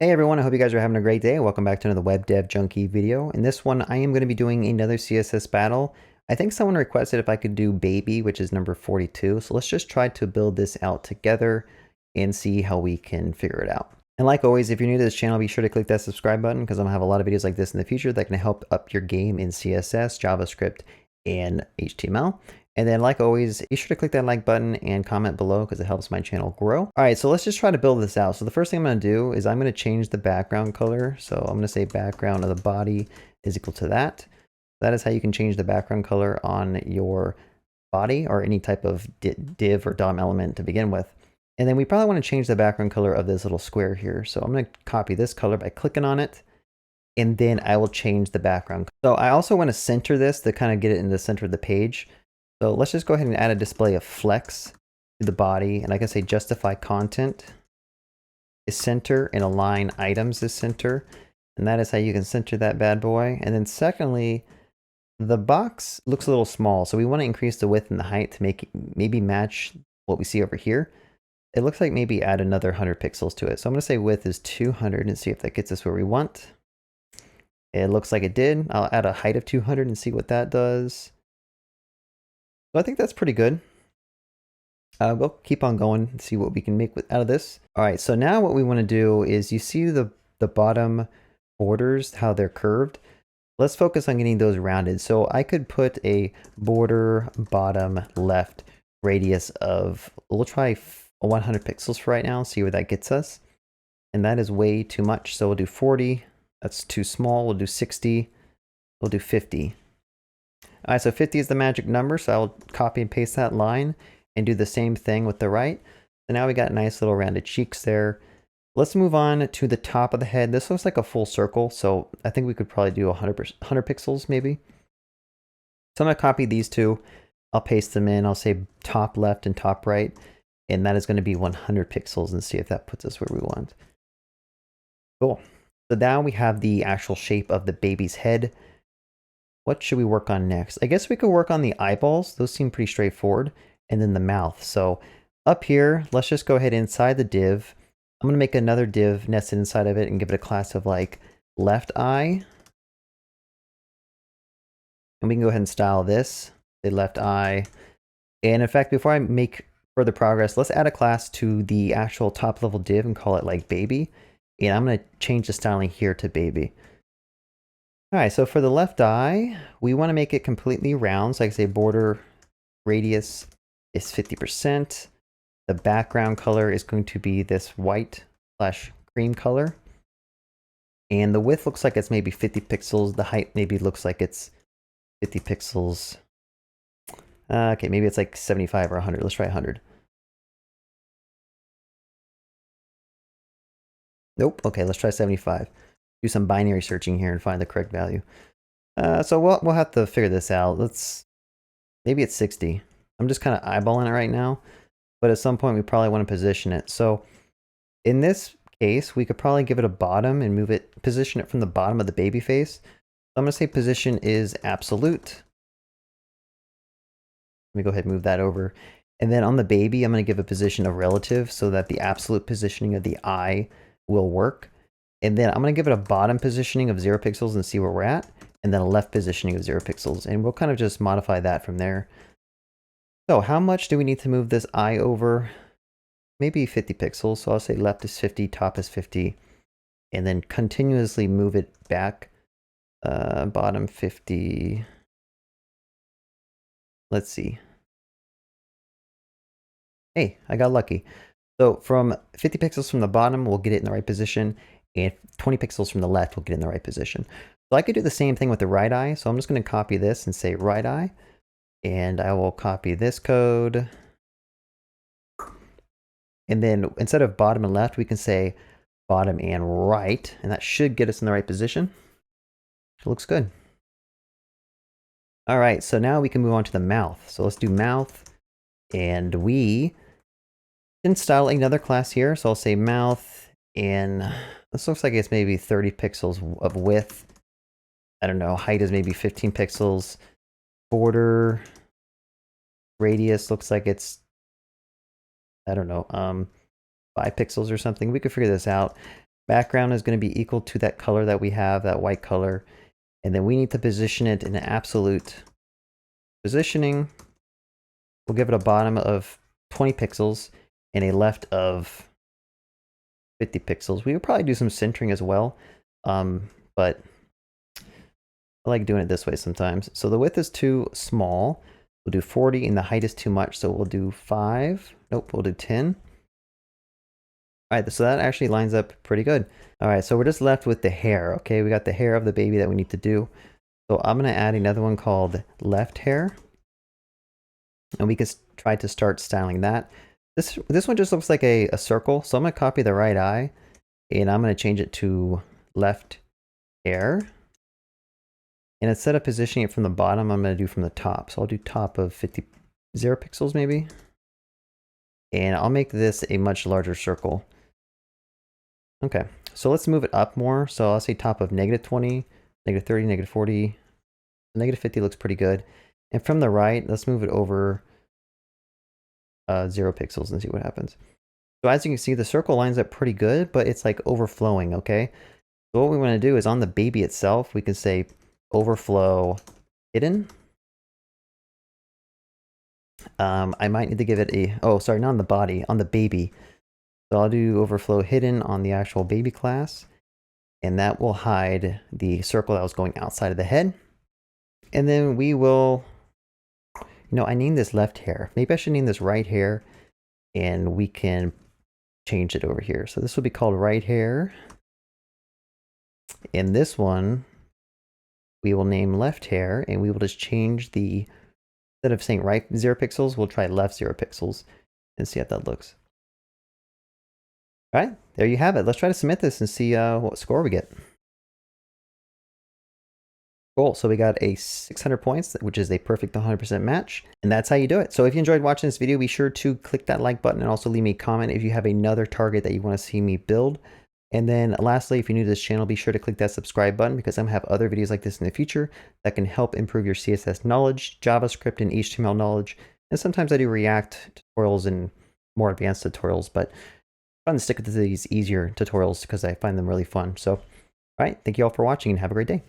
Hey everyone, I hope you guys are having a great day. Welcome back to another Web Dev Junkie video. In this one, I am going to be doing another CSS battle. I think someone requested if I could do baby, which is number 42. So let's just try to build this out together and see how we can figure it out. And like always, if you're new to this channel, be sure to click that subscribe button because I'm going to have a lot of videos like this in the future that can help up your game in CSS, JavaScript, and HTML. And then like always, be sure to click that like button and comment below because it helps my channel grow. All right, so let's just try to build this out. So the first thing I'm going to do is I'm going to change the background color. So I'm going to say background of the body is equal to that. That is how you can change the background color on your body or any type of div or DOM element to begin with. And then we probably want to change the background color of this little square here. So I'm going to copy this color by clicking on it. And then I will change the background. So I also want to center this to kind of get it in the center of the page. So let's just go ahead and add a display of flex to the body. And I can say justify content is center and align items is center. And that is how you can center that bad boy. And then secondly, the box looks a little small. So we want to increase the width and the height to make it maybe match what we see over here. It looks like maybe add another 100 pixels to it. So I'm going to say width is 200 and see if that gets us where we want. It looks like it did. I'll add a height of 200 and see what that does. So I think that's pretty good. We'll keep on going and see what we can make out of this. All right, so now what we want to do is you see the bottom borders, how they're curved. Let's focus on getting those rounded. So I could put a border bottom left radius of, we'll try 100 pixels for right now, see where that gets us. And that is way too much. So we'll do 40. That's too small. We'll do 60. We'll do 50. All right, so 50 is the magic number, so I'll copy and paste that line and do the same thing with the right. So now we got nice little rounded cheeks there. Let's move on to the top of the head. This looks like a full circle, so I think we could probably do 100 pixels maybe. So I'm going to copy these two. I'll paste them in. I'll say top left and top right, and that is going to be 100 pixels and see if that puts us where we want. Cool. So now we have the actual shape of the baby's head. What should we work on next? I guess we could work on the eyeballs. Those seem pretty straightforward. And then the mouth. So up here, let's just go ahead inside the div. I'm going to make another div nested inside of it and give it a class of like left eye. And we can go ahead and style this, the left eye. And in fact, before I make further progress, let's add a class to the actual top level div and call it like baby. And I'm going to change the styling here to baby. All right, so for the left eye, we want to make it completely round. So I can say border radius is 50%. The background color is going to be this white / cream color. And the width looks like it's maybe 50 pixels. The height maybe looks like it's 50 pixels. Okay, maybe it's like 75 or 100. Let's try 100. Nope. Okay, let's try 75. Do some binary searching here and find the correct value. So we'll have to figure this out. Maybe it's 60. I'm just kind of eyeballing it right now, but at some point we probably want to position it. So in this case, we could probably give it a bottom and position it from the bottom of the baby face. So I'm going to say position is absolute. Let me go ahead and move that over. And then on the baby, I'm going to give a position of relative so that the absolute positioning of the eye will work. And then I'm going to give it a bottom positioning of 0 pixels and see where we're at. And then a left positioning of 0 pixels. And we'll kind of just modify that from there. So how much do we need to move this eye over? Maybe 50 pixels. So I'll say left is 50, top is 50. And then continuously move it back. Bottom 50. Let's see. Hey, I got lucky. So from 50 pixels from the bottom, we'll get it in the right position. And 20 pixels from the left will get in the right position. So I could do the same thing with the right eye. So I'm just going to copy this and say right eye. And I will copy this code. And then instead of bottom and left, we can say bottom and right. And that should get us in the right position. It looks good. All right, so now we can move on to the mouth. So let's do mouth. And we can style another class here. So I'll say mouth. And this looks like it's maybe 30 pixels of width. I don't know, height is maybe 15 pixels. Border radius looks like it's, I don't know, 5 pixels or something. We could figure this out. Background is going to be equal to that color that we have, that white color. And then we need to position it in an absolute positioning. We'll give it a bottom of 20 pixels and a left of 50 pixels. We would probably do some centering as well, but I like doing it this way sometimes. So the width is too small. We'll do 40 and the height is too much. So we'll do 5. Nope, we'll do 10. All right, so that actually lines up pretty good. All right, so we're just left with the hair. Okay, we got the hair of the baby that we need to do. So I'm gonna add another one called left hair. And we can try to start styling that. This one just looks like a circle. So I'm gonna copy the right eye and I'm gonna change it to left hair. And instead of positioning it from the bottom, I'm going to do from the top. So I'll do top of 0 pixels maybe. And I'll make this a much larger circle. Okay, so let's move it up more. So I'll say top of -20, -30, -40. -50 looks pretty good. And from the right, let's move it over 0 pixels and see what happens. So as you can see, the circle lines up pretty good, but it's like overflowing, okay? So what we want to do is on the baby itself, we can say overflow hidden. I might need to give it a, oh, sorry, not on the body, on the baby. So I'll do overflow hidden on the actual baby class. And that will hide the circle that was going outside of the head. And then we will, I named this left hair. Maybe I should name this right hair. And we can change it over here. So this will be called right hair. And this one, we will name left hair, and we will just change the, instead of saying right 0 pixels, we'll try left 0 pixels and see how that looks. All right, there you have it. Let's try to submit this and see what score we get. Cool, so we got a 600 points, which is a perfect 100% match. And that's how you do it. So if you enjoyed watching this video, be sure to click that like button and also leave me a comment if you have another target that you want to see me build. And then lastly, if you're new to this channel, be sure to click that subscribe button because I'm going to have other videos like this in the future that can help improve your CSS knowledge, JavaScript, and HTML knowledge. And sometimes I do React tutorials and more advanced tutorials, but I'm going to stick with these easier tutorials because I find them really fun. So, all right, thank you all for watching and have a great day.